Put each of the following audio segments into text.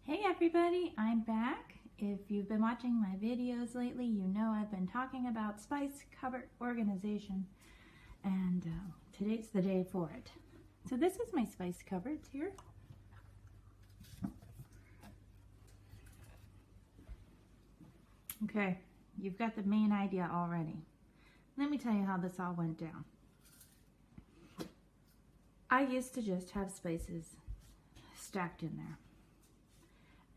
Hey everybody, I'm back. If you've been watching my videos lately, you know I've been talking about spice cupboard organization, and today's the day for it. So this is my spice cupboards here. Okay, you've got the main idea already. Let me tell you how this all went down. I used to just have spices stacked in there.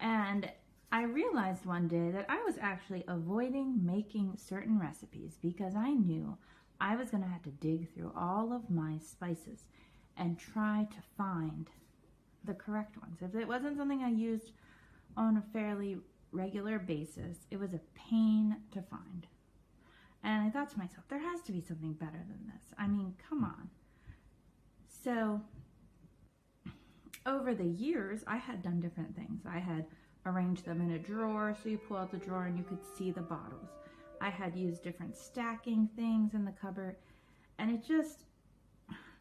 And I realized one day that I was actually avoiding making certain recipes because I knew I was going to have to dig through all of my spices and try to find the correct ones. If it wasn't something I used on a fairly regular basis, it was a pain to find. And I thought to myself, there has to be something better than this. I mean, come on. So over the years, I had done different things. I had arranged them in a drawer, so you pull out the drawer and you could see the bottles. I had used different stacking things in the cupboard, and it just,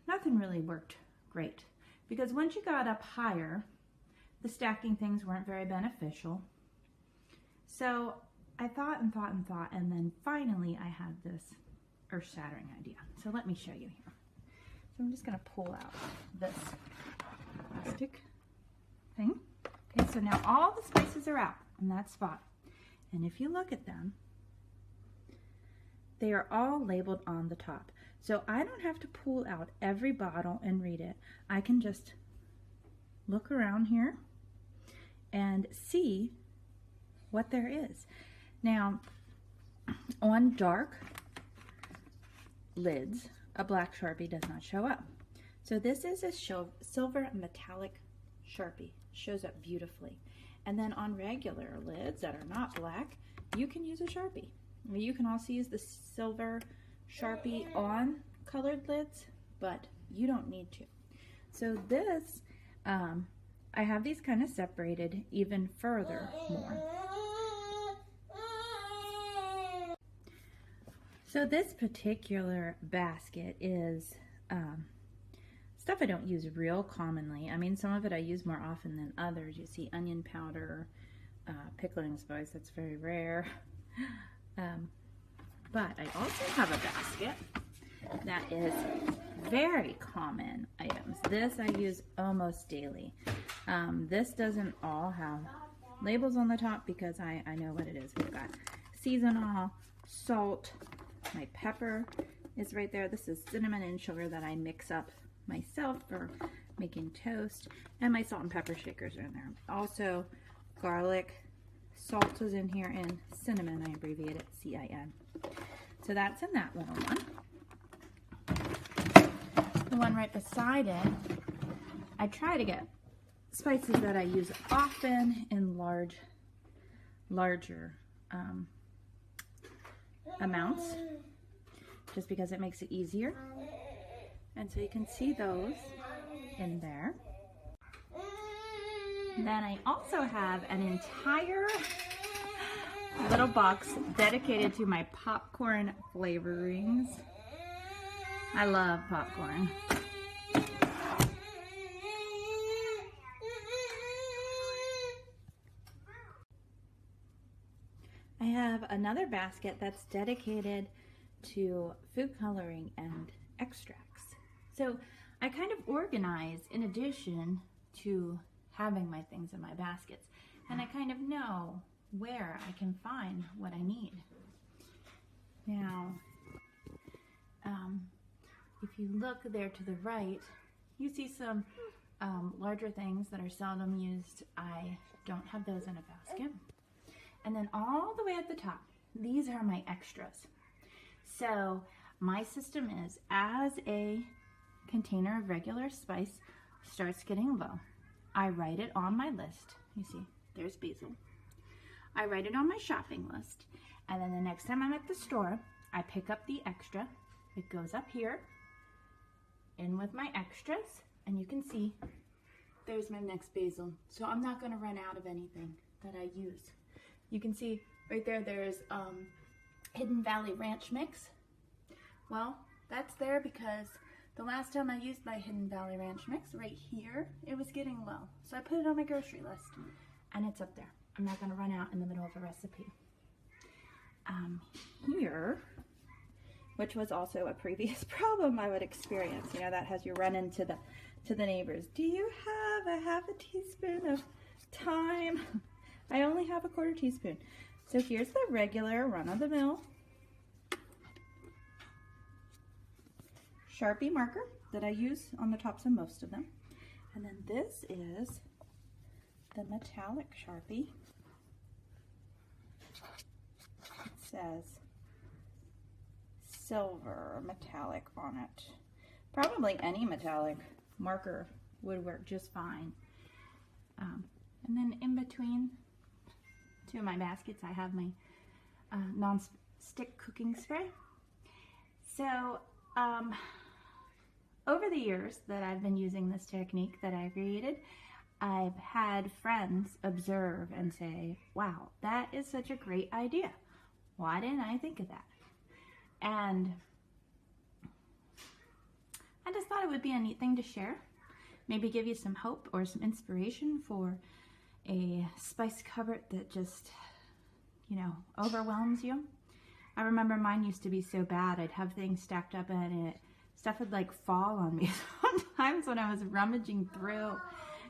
nothing really worked great. Because once you got up higher, the stacking things weren't very beneficial. So I thought and thought and thought, and then finally I had this earth-shattering idea. So let me show you here. So I'm just going to pull out this plastic thing. Okay, so now all the spices are out in that spot. And if you look at them, they are all labeled on the top. So I don't have to pull out every bottle and read it. I can just look around here and see what there is. Now, on dark lids, a black Sharpie does not show up. So this is a silver metallic Sharpie. Shows up beautifully. And then on regular lids that are not black, you can use a Sharpie. I mean, you can also use the silver Sharpie on colored lids, but you don't need to. So this, I have these kind of separated even further more. So this particular basket is stuff I don't use real commonly. I mean, some of it I use more often than others. You see onion powder, pickling spice, that's very rare. But I also have a basket that is very common items. This I use almost daily. This doesn't all have labels on the top because I know what it is. We've got seasonal, salt, my pepper is right there. This is cinnamon and sugar that I mix up myself for making toast, and my salt and pepper shakers are in there. Also, garlic, salt is in here, and cinnamon, I abbreviate it CIN. So that's in that little one. The one right beside it, I try to get spices that I use often in larger amounts, just because it makes it easier. And so you can see those in there. Then I also have an entire little box dedicated to my popcorn flavorings. I love popcorn. I have another basket that's dedicated to food coloring and extracts. So I kind of organize in addition to having my things in my baskets, and I kind of know where I can find what I need. Now, if you look there to the right, you see some larger things that are seldom used. I don't have those in a basket. And then all the way at the top, these are my extras. So my system is, as a container of regular spice starts getting low, I write it on my list. You see, there's basil. I write it on my shopping list, and then the next time I'm at the store, I pick up the extra. It goes up here, in with my extras, and you can see there's my next basil. So I'm not going to run out of anything that I use. You can see right there, there's Hidden Valley Ranch Mix. Well, that's there because the last time I used my Hidden Valley Ranch Mix, right here, it was getting low. So I put it on my grocery list. and it's up there. I'm not going to run out in the middle of a recipe. Here, which was also a previous problem I would experience, you know, that has you run into the neighbors. Do you have a half a teaspoon of thyme? I only have a 1/4 teaspoon. So here's the regular run-of-the-mill Sharpie marker that I use on the tops of most of them. And then this is the metallic Sharpie. It says silver metallic on it. Probably any metallic marker would work just fine. And then in between two of my baskets, I have my non-stick cooking spray. So over the years that I've been using this technique that I created, I've had friends observe and say, wow, that is such a great idea. Why didn't I think of that? And I just thought it would be a neat thing to share. Maybe give you some hope or some inspiration for a spice cupboard that just, you know, overwhelms you. I remember mine used to be so bad. I'd have things stacked up and stuff would like fall on me sometimes when I was rummaging through.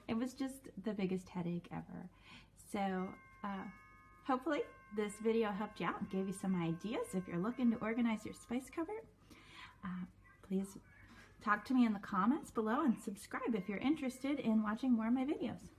It was just the biggest headache ever. So hopefully this video helped you out and gave you some ideas if you're looking to organize your spice cupboard. Please talk to me in the comments below and subscribe if you're interested in watching more of my videos.